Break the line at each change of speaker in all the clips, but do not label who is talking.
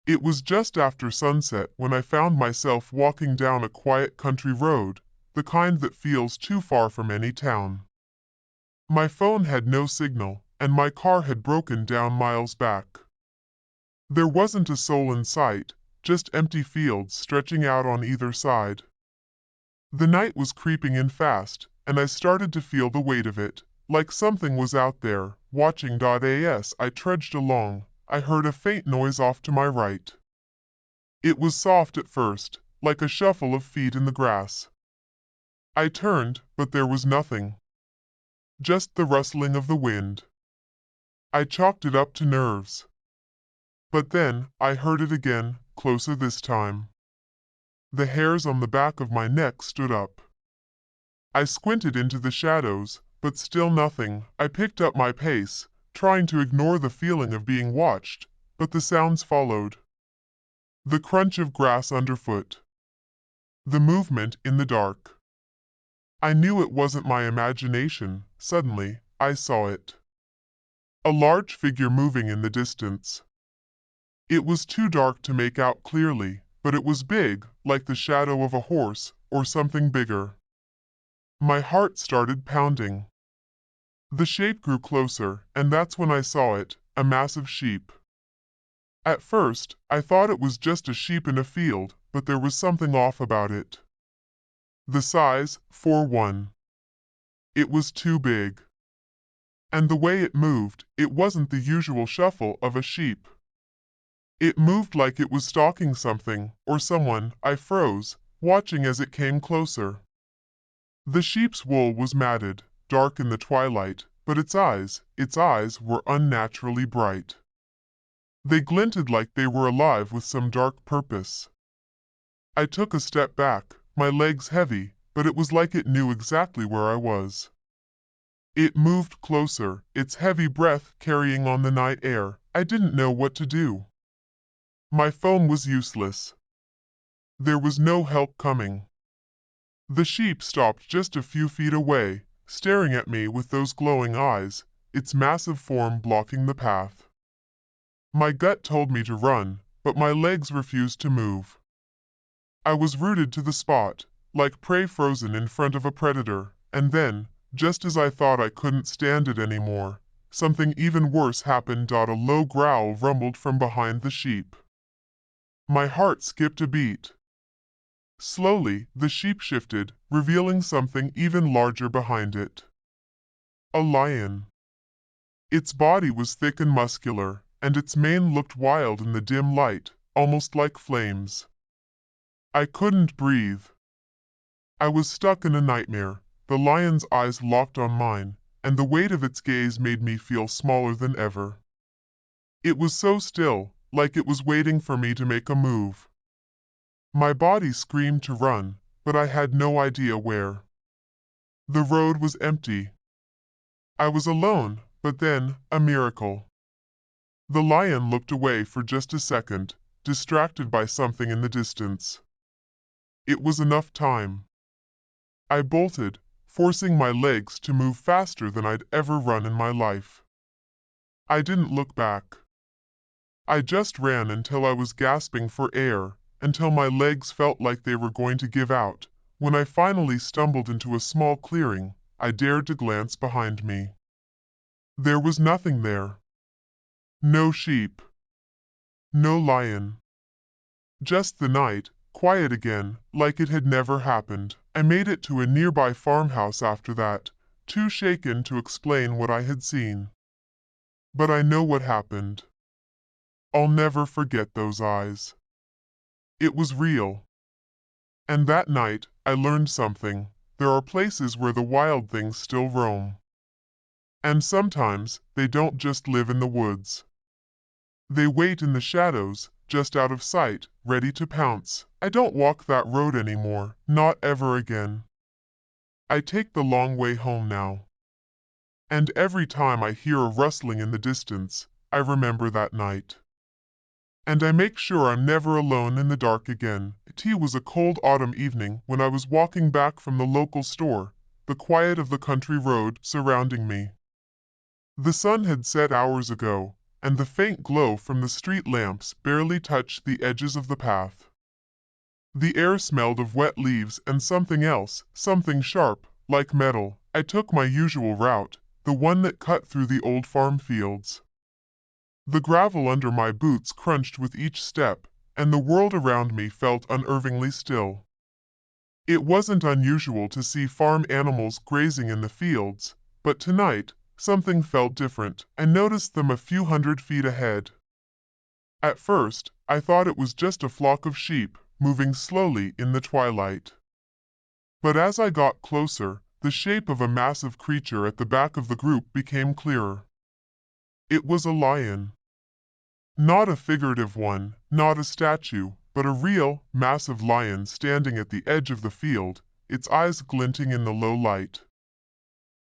It was just after sunset when I found myself walking down a quiet country road, the kind that feels too far from any town. My phone had no signal, and my car had broken down miles back. There wasn't a soul in sight, just empty fields stretching out on either side. The night was creeping in fast, and I started to feel the weight of it, like something was out there, watching. As I trudged along, I heard a faint noise off to my right. It was soft at first, like a shuffle of feet in the grass. I turned, but there was nothing. Just the rustling of the wind. I chalked it up to nerves. But then, I heard it again, closer this time. The hairs on the back of my neck stood up. I squinted into the shadows, but still nothing. I picked up my pace, trying to ignore the feeling of being watched, but the sounds followed. The crunch of grass underfoot. The movement in the dark. I knew it wasn't my imagination. Suddenly, I saw it. A large figure moving in the distance. It was too dark to make out clearly, but it was big, like the shadow of a horse, or something bigger. My heart started pounding. The shape grew closer, and that's when I saw it, a massive sheep. At first, I thought it was just a sheep in a field, but there was something off about it. The size, for one. It was too big. And the way it moved, it wasn't the usual shuffle of a sheep. It moved like it was stalking something, or someone. I froze, watching as it came closer. The sheep's wool was matted, dark in the twilight, but its eyes were unnaturally bright. They glinted like they were alive with some dark purpose. I took a step back, my legs heavy, but it was like it knew exactly where I was. It moved closer, its heavy breath carrying on the night air. I didn't know what to do. My phone was useless. There was no help coming. The sheep stopped just a few feet away, staring at me with those glowing eyes, its massive form blocking the path. My gut told me to run, but my legs refused to move. I was rooted to the spot, like prey frozen in front of a predator, and then, just as I thought I couldn't stand it anymore, something even worse happened. A low growl rumbled from behind the sheep. My heart skipped a beat. Slowly, the sheep shifted, revealing something even larger behind it. A lion. Its body was thick and muscular, and its mane looked wild in the dim light, almost like flames. I couldn't breathe. I was stuck in a nightmare. The lion's eyes locked on mine, and the weight of its gaze made me feel smaller than ever. It was so still, like it was waiting for me to make a move. My body screamed to run, but I had no idea where. The road was empty. I was alone, but then, a miracle. The lion looked away for just a second, distracted by something in the distance. It was enough time. I bolted, forcing my legs to move faster than I'd ever run in my life. I didn't look back. I just ran until I was gasping for air, until my legs felt like they were going to give out. When I finally stumbled into a small clearing, I dared to glance behind me. There was nothing there. No sheep. No lion. Just the night, quiet again, like it had never happened. I made it to a nearby farmhouse after that, too shaken to explain what I had seen. But I know what happened. I'll never forget those eyes. It was real. And that night, I learned something. There are places where the wild things still roam. And sometimes, they don't just live in the woods. They wait in the shadows, just out of sight, ready to pounce. I don't walk that road anymore, not ever again. I take the long way home now. And every time I hear a rustling in the distance, I remember that night. And I make sure I'm never alone in the dark again. It was a cold autumn evening when I was walking back from the local store, the quiet of the country road surrounding me. The sun had set hours ago, and the faint glow from the street lamps barely touched the edges of the path. The air smelled of wet leaves and something else, something sharp, like metal. I took my usual route, the one that cut through the old farm fields. The gravel under my boots crunched with each step, and the world around me felt unnervingly still. It wasn't unusual to see farm animals grazing in the fields, but tonight, something felt different. I noticed them a few hundred feet ahead. At first, I thought it was just a flock of sheep, moving slowly in the twilight. But as I got closer, the shape of a massive creature at the back of the group became clearer. It was a lion. Not a figurative one, not a statue, but a real, massive lion standing at the edge of the field, its eyes glinting in the low light.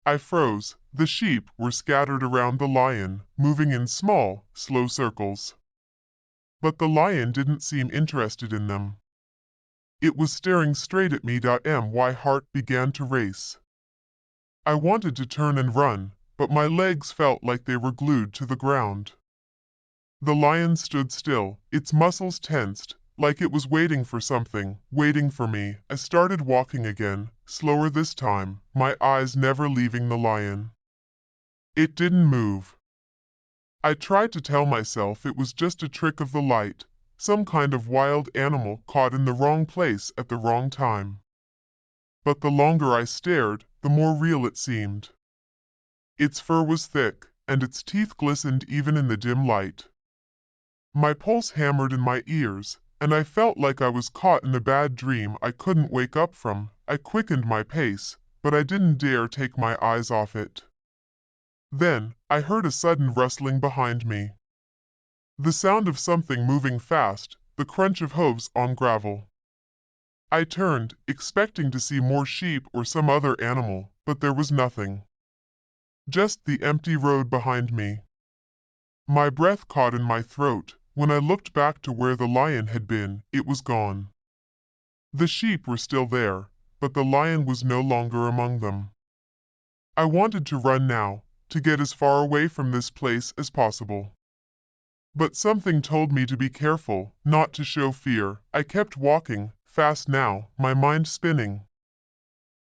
I froze. The sheep were scattered around the lion, moving in small, slow circles. But the lion didn't seem interested in them. It was staring straight at me. My heart began to race. I wanted to turn and run, but my legs felt like they were glued to the ground. The lion stood still, its muscles tensed, like it was waiting for something, waiting for me. I started walking again, slower this time, my eyes never leaving the lion. It didn't move. I tried to tell myself it was just a trick of the light, some kind of wild animal caught in the wrong place at the wrong time. But the longer I stared, the more real it seemed. Its fur was thick, and its teeth glistened even in the dim light. My pulse hammered in my ears, and I felt like I was caught in a bad dream I couldn't wake up from. I quickened my pace, but I didn't dare take my eyes off it. Then, I heard a sudden rustling behind me. The sound of something moving fast, the crunch of hooves on gravel. I turned, expecting to see more sheep or some other animal, but there was nothing. Just the empty road behind me. My breath caught in my throat. When I looked back to where the lion had been, it was gone. The sheep were still there, but the lion was no longer among them. I wanted to run now, to get as far away from this place as possible. But something told me to be careful, not to show fear. I kept walking, fast now, my mind spinning.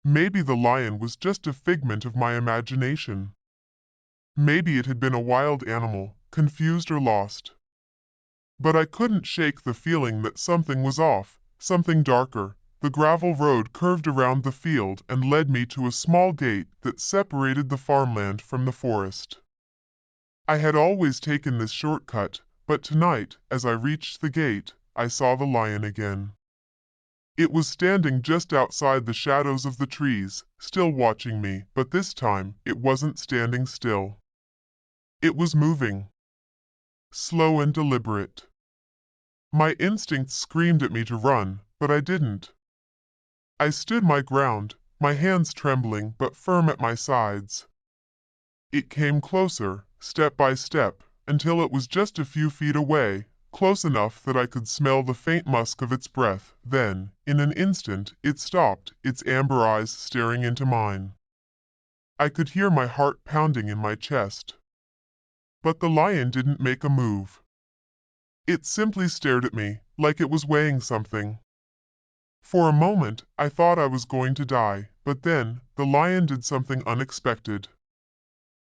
Maybe the lion was just a figment of my imagination. Maybe it had been a wild animal, confused or lost. But I couldn't shake the feeling that something was off, something darker. The gravel road curved around the field and led me to a small gate that separated the farmland from the forest. I had always taken this shortcut, but tonight, as I reached the gate, I saw the lion again. It was standing just outside the shadows of the trees, still watching me, but this time, it wasn't standing still. It was moving. Slow and deliberate. My instincts screamed at me to run, but I didn't. I stood my ground, my hands trembling but firm at my sides. It came closer, step by step, until it was just a few feet away, close enough that I could smell the faint musk of its breath. Then, in an instant, it stopped, its amber eyes staring into mine. I could hear my heart pounding in my chest. But the lion didn't make a move. It simply stared at me, like it was weighing something. For a moment, I thought I was going to die, but then, the lion did something unexpected.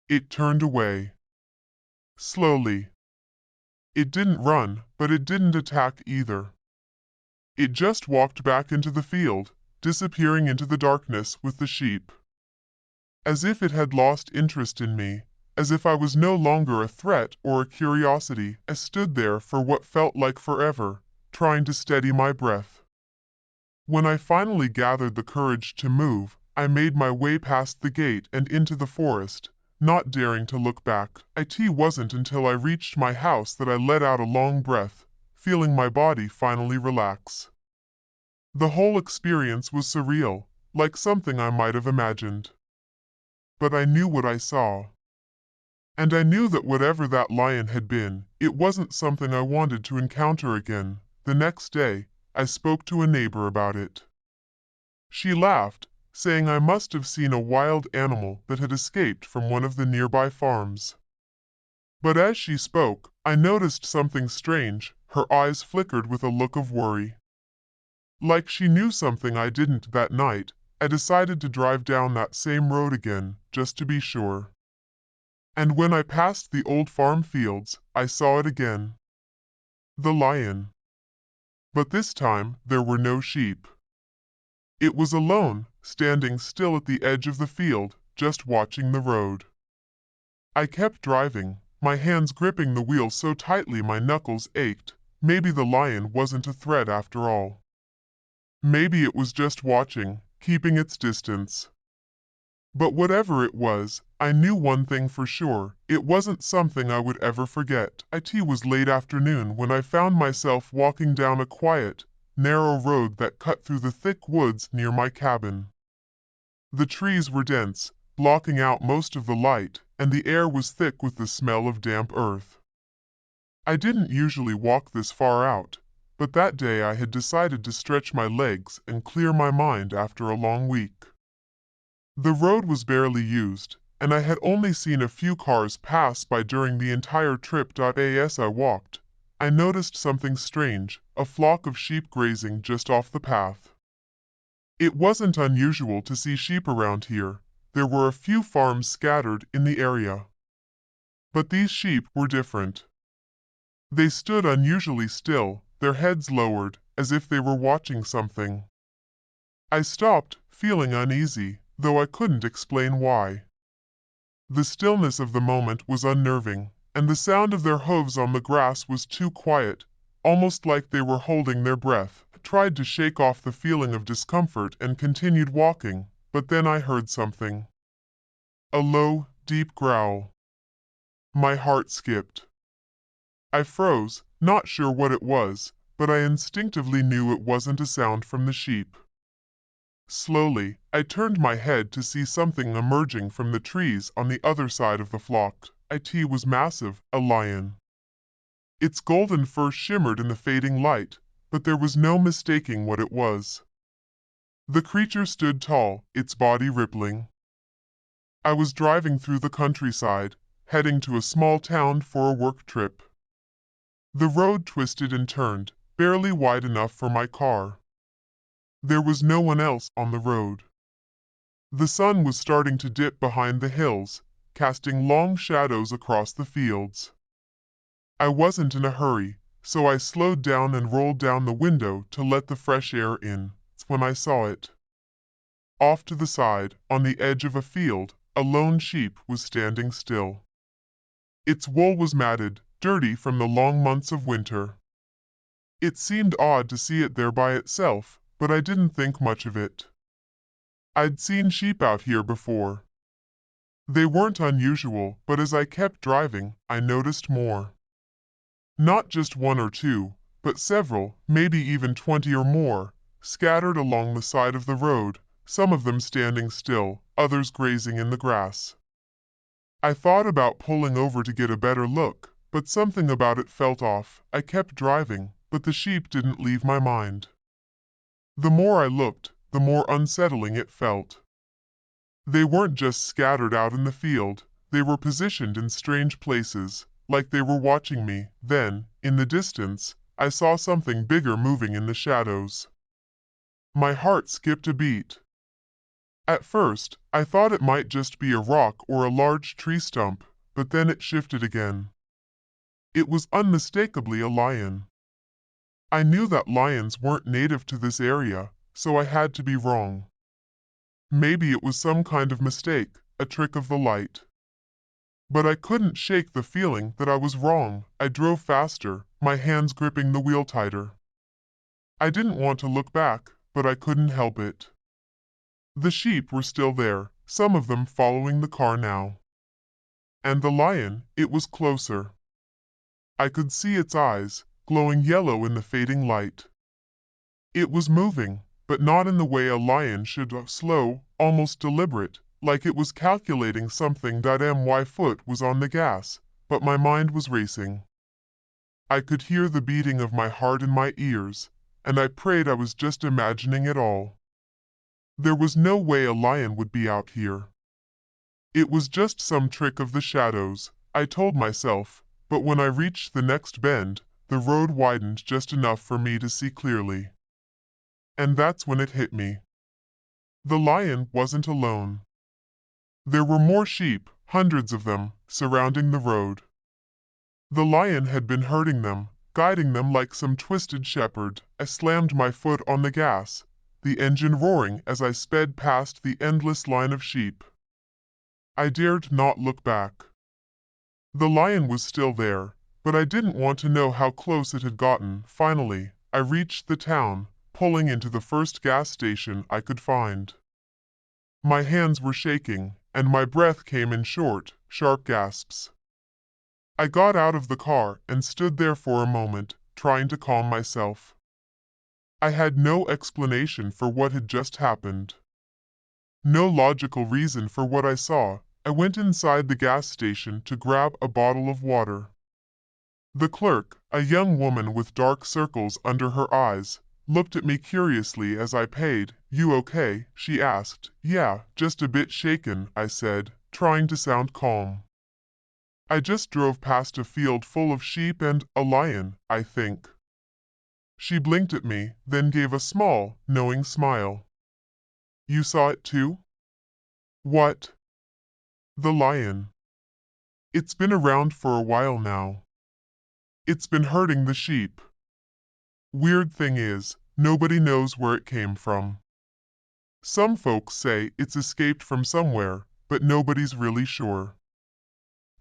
It turned away. Slowly. It didn't run, but it didn't attack either. It just walked back into the field, disappearing into the darkness with the sheep. As if it had lost interest in me, as if I was no longer a threat or a curiosity. I stood there for what felt like forever, trying to steady my breath. When I finally gathered the courage to move, I made my way past the gate and into the forest, not daring to look back. It wasn't until I reached my house that I let out a long breath, feeling my body finally relax. The whole experience was surreal, like something I might have imagined. But I knew what I saw. And I knew that whatever that lion had been, it wasn't something I wanted to encounter again. The next day, I spoke to a neighbor about it. She laughed, saying I must have seen a wild animal that had escaped from one of the nearby farms. But as she spoke, I noticed something strange. Her eyes flickered with a look of worry. Like she knew something I didn't. That night, I decided to drive down that same road again, just to be sure. And when I passed the old farm fields, I saw it again. The lion. But this time, there were no sheep. It was alone, standing still at the edge of the field, just watching the road. I kept driving, my hands gripping the wheel so tightly my knuckles ached. Maybe the lion wasn't a threat after all. Maybe it was just watching, keeping its distance. But whatever it was, I knew one thing for sure. It wasn't something I would ever forget. It was late afternoon when I found myself walking down a quiet, narrow road that cut through the thick woods near my cabin. The trees were dense, blocking out most of the light, and the air was thick with the smell of damp earth. I didn't usually walk this far out, but that day I had decided to stretch my legs and clear my mind after a long week. The road was barely used, and I had only seen a few cars pass by during the entire trip. As I walked, I noticed something strange, a flock of sheep grazing just off the path. It wasn't unusual to see sheep around here. There were a few farms scattered in the area. But these sheep were different. They stood unusually still, their heads lowered, as if they were watching something. I stopped, feeling uneasy, though I couldn't explain why. The stillness of the moment was unnerving, and the sound of their hooves on the grass was too quiet, almost like they were holding their breath. I tried to shake off the feeling of discomfort and continued walking, but then I heard something. A low, deep growl. My heart skipped. I froze, not sure what it was, but I instinctively knew it wasn't a sound from the sheep. Slowly, I turned my head to see something emerging from the trees on the other side of the flock. It was massive, a lion. Its golden fur shimmered in the fading light, but there was no mistaking what it was. The creature stood tall, its body rippling. I was driving through the countryside, heading to a small town for a work trip. The road twisted and turned, barely wide enough for my car. There was no one else on the road. The sun was starting to dip behind the hills, casting long shadows across the fields. I wasn't in a hurry, so I slowed down and rolled down the window to let the fresh air in. When I saw it. Off to the side, on the edge of a field, a lone sheep was standing still. Its wool was matted, dirty from the long months of winter. It seemed odd to see it there by itself, but I didn't think much of it. I'd seen sheep out here before. They weren't unusual, but as I kept driving, I noticed more. Not just one or two, but several, maybe even 20 or more, scattered along the side of the road, some of them standing still, others grazing in the grass. I thought about pulling over to get a better look, but something about it felt off. I kept driving, but the sheep didn't leave my mind. The more I looked, the more unsettling it felt. They weren't just scattered out in the field, they were positioned in strange places, like they were watching me. Then, in the distance, I saw something bigger moving in the shadows. My heart skipped a beat. At first, I thought it might just be a rock or a large tree stump, but then it shifted again. It was unmistakably a lion. I knew that lions weren't native to this area, so I had to be wrong. Maybe it was some kind of mistake, a trick of the light. But I couldn't shake the feeling that I was wrong. I drove faster, my hands gripping the wheel tighter. I didn't want to look back, but I couldn't help it. The sheep were still there, some of them following the car now. And the lion, it was closer. I could see its eyes, glowing yellow in the fading light. It was moving, but not in the way a lion should, slow, almost deliberate, like it was calculating something. My foot was on the gas, but my mind was racing. I could hear the beating of my heart in my ears, and I prayed I was just imagining it all. There was no way a lion would be out here. It was just some trick of the shadows. I told myself, but when I reached the next bend, the road widened just enough for me to see clearly. And that's when it hit me. The lion wasn't alone. There were more sheep, hundreds of them, surrounding the road. The lion had been herding them, guiding them like some twisted shepherd. I slammed my foot on the gas, the engine roaring as I sped past the endless line of sheep. I dared not look back. The lion was still there, but I didn't want to know how close it had gotten. Finally, I reached the town, pulling into the first gas station I could find. My hands were shaking, and my breath came in short, sharp gasps. I got out of the car and stood there for a moment, trying to calm myself. I had no explanation for what had just happened. No logical reason for what I saw. I went inside the gas station to grab a bottle of water. The clerk, a young woman with dark circles under her eyes, looked at me curiously as I paid. "You okay?" she asked. "Yeah, just a bit shaken," I said, trying to sound calm. "I just drove past a field full of sheep and a lion, I think." She blinked at me, then gave a small, knowing smile. "You saw it too?" "What?" "The lion. It's been around for a while now. It's been herding the sheep. Weird thing is, nobody knows where it came from. Some folks say it's escaped from somewhere, but nobody's really sure.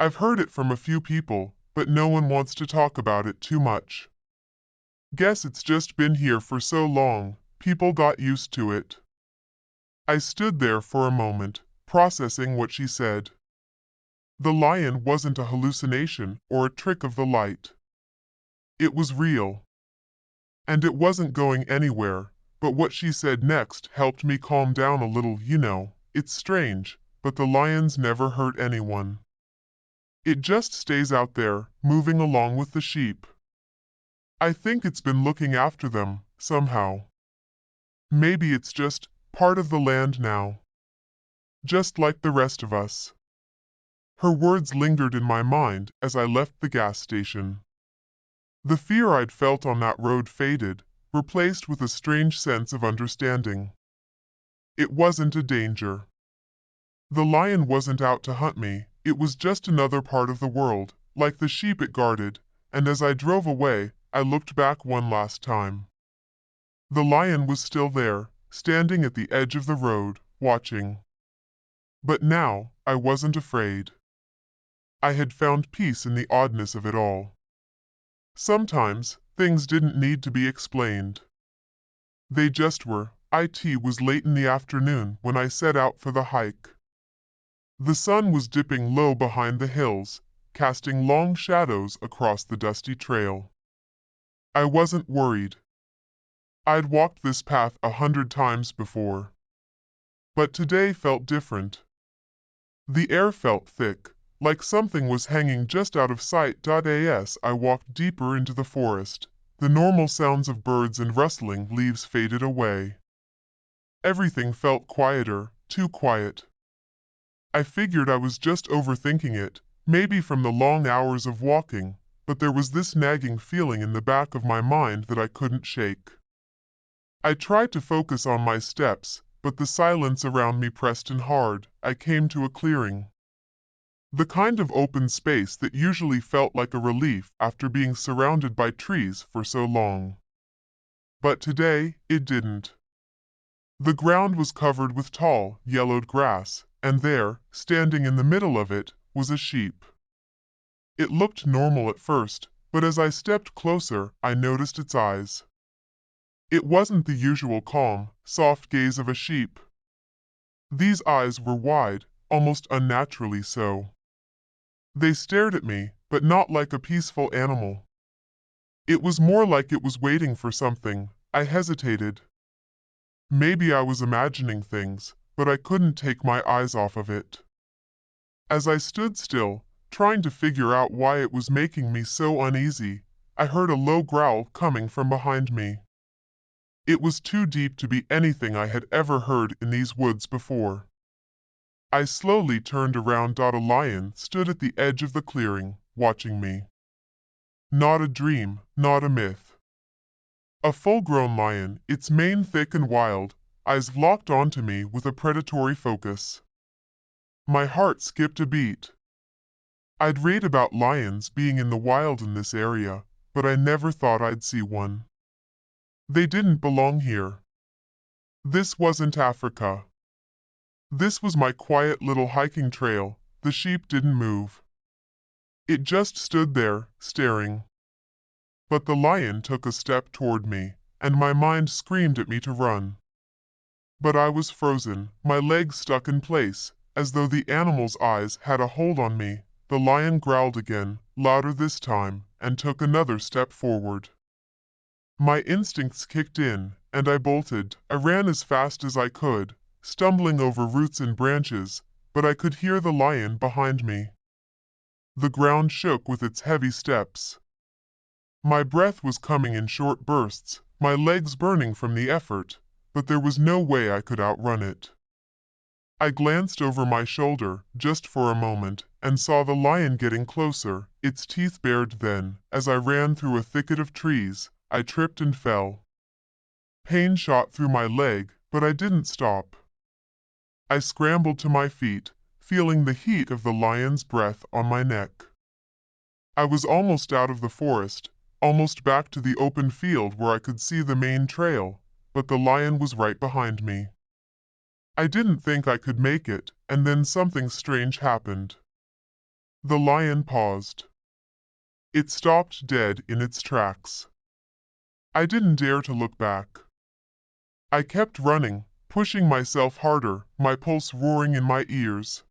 I've heard it from a few people, but no one wants to talk about it too much. Guess it's just been here for so long, people got used to it." I stood there for a moment, processing what she said. The lion wasn't a hallucination or a trick of the light. It was real. And it wasn't going anywhere, but what she said next helped me calm down a little. It's strange, but the lions never hurt anyone. It just stays out there, moving along with the sheep. I think it's been looking after them, somehow. Maybe it's just part of the land now. Just like the rest of us. Her words lingered in my mind as I left the gas station. The fear I'd felt on that road faded, replaced with a strange sense of understanding. It wasn't a danger. The lion wasn't out to hunt me, it was just another part of the world, like the sheep it guarded, and as I drove away, I looked back one last time. The lion was still there, standing at the edge of the road, watching. But now, I wasn't afraid. I had found peace in the oddness of it all. Sometimes, things didn't need to be explained. They just were. It was late in the afternoon when I set out for the hike. The sun was dipping low behind the hills, casting long shadows across the dusty trail. I wasn't worried. I'd walked this path 100 times before. But today felt different. The air felt thick, like something was hanging just out of sight. As I walked deeper into the forest, the normal sounds of birds and rustling leaves faded away. Everything felt quieter, too quiet. I figured I was just overthinking it, maybe from the long hours of walking, but there was this nagging feeling in the back of my mind that I couldn't shake. I tried to focus on my steps, but the silence around me pressed in hard. I came to a clearing. The kind of open space that usually felt like a relief after being surrounded by trees for so long. But today, it didn't. The ground was covered with tall, yellowed grass, and there, standing in the middle of it, was a sheep. It looked normal at first, but as I stepped closer, I noticed its eyes. It wasn't the usual calm, soft gaze of a sheep. These eyes were wide, almost unnaturally so. They stared at me, but not like a peaceful animal. It was more like it was waiting for something. I hesitated. Maybe I was imagining things, but I couldn't take my eyes off of it. As I stood still, trying to figure out why it was making me so uneasy, I heard a low growl coming from behind me. It was too deep to be anything I had ever heard in these woods before. I slowly turned around. A lion stood at the edge of the clearing, watching me. Not a dream, not a myth. A full-grown lion, its mane thick and wild, eyes locked onto me with a predatory focus. My heart skipped a beat. I'd read about lions being in the wild in this area, but I never thought I'd see one. They didn't belong here. This wasn't Africa. This was my quiet little hiking trail. The sheep didn't move. It just stood there, staring. But the lion took a step toward me, and my mind screamed at me to run. But I was frozen, my legs stuck in place, as though the animal's eyes had a hold on me. The lion growled again, louder this time, and took another step forward. My instincts kicked in, and I bolted. I ran as fast as I could, stumbling over roots and branches, but I could hear the lion behind me. The ground shook with its heavy steps. My breath was coming in short bursts, my legs burning from the effort, but there was no way I could outrun it. I glanced over my shoulder, just for a moment, and saw the lion getting closer, its teeth bared. Then, as I ran through a thicket of trees, I tripped and fell. Pain shot through my leg, but I didn't stop. I scrambled to my feet, feeling the heat of the lion's breath on my neck. I was almost out of the forest, almost back to the open field where I could see the main trail, but the lion was right behind me. I didn't think I could make it, and then something strange happened. The lion paused. It stopped dead in its tracks. I didn't dare to look back. I kept running, pushing myself harder, my pulse roaring in my ears.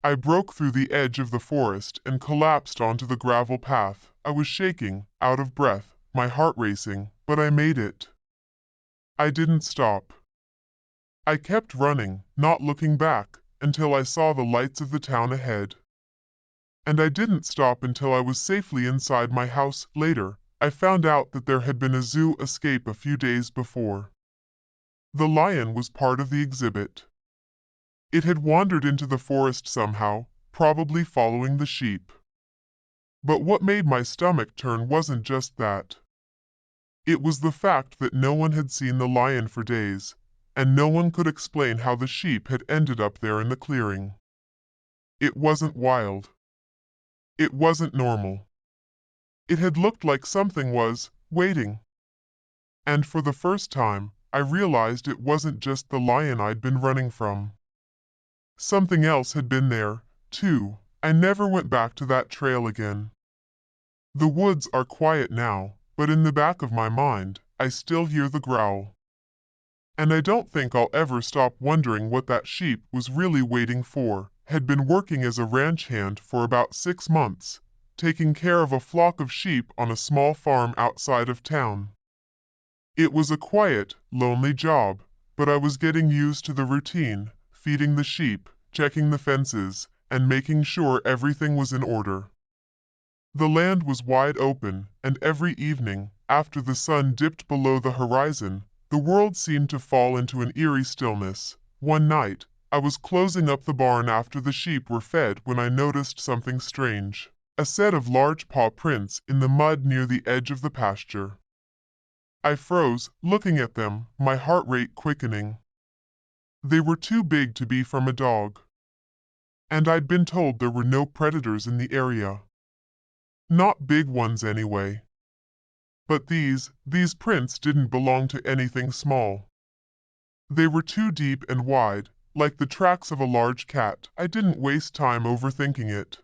I broke through the edge of the forest and collapsed onto the gravel path. I was shaking, out of breath, my heart racing, but I made it. I didn't stop. I kept running, not looking back, until I saw the lights of the town ahead. And I didn't stop until I was safely inside my house. Later, I found out that there had been a zoo escape a few days before. The lion was part of the exhibit. It had wandered into the forest somehow, probably following the sheep. But what made my stomach turn wasn't just that. It was the fact that no one had seen the lion for days, and no one could explain how the sheep had ended up there in the clearing. It wasn't wild. It wasn't normal. It had looked like something was waiting. And for the first time, I realized it wasn't just the lion I'd been running from. Something else had been there, too. I never went back to that trail again. The woods are quiet now, but in the back of my mind, I still hear the growl. And I don't think I'll ever stop wondering what that sheep was really waiting for. Had been working as a ranch hand for about 6 months, taking care of a flock of sheep on a small farm outside of town. It was a quiet, lonely job, but I was getting used to the routine, feeding the sheep, checking the fences, and making sure everything was in order. The land was wide open, and every evening, after the sun dipped below the horizon, the world seemed to fall into an eerie stillness. One night, I was closing up the barn after the sheep were fed when I noticed something strange. A set of large paw prints in the mud near the edge of the pasture. I froze, looking at them, my heart rate quickening. They were too big to be from a dog. And I'd been told there were no predators in the area. Not big ones anyway. But these prints didn't belong to anything small. They were too deep and wide, like the tracks of a large cat. I didn't waste time overthinking it.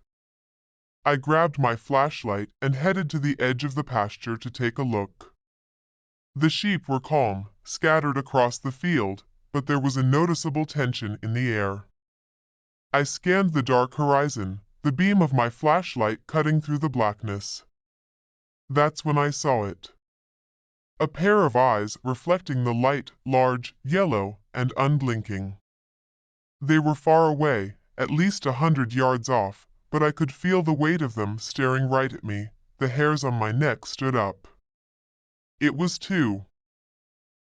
I grabbed my flashlight and headed to the edge of the pasture to take a look. The sheep were calm, scattered across the field, but there was a noticeable tension in the air. I scanned the dark horizon, the beam of my flashlight cutting through the blackness. That's when I saw it. A pair of eyes reflecting the light, large, yellow, and unblinking. They were far away, at least 100 yards off, but I could feel the weight of them staring right at me. The hairs on my neck stood up. It was too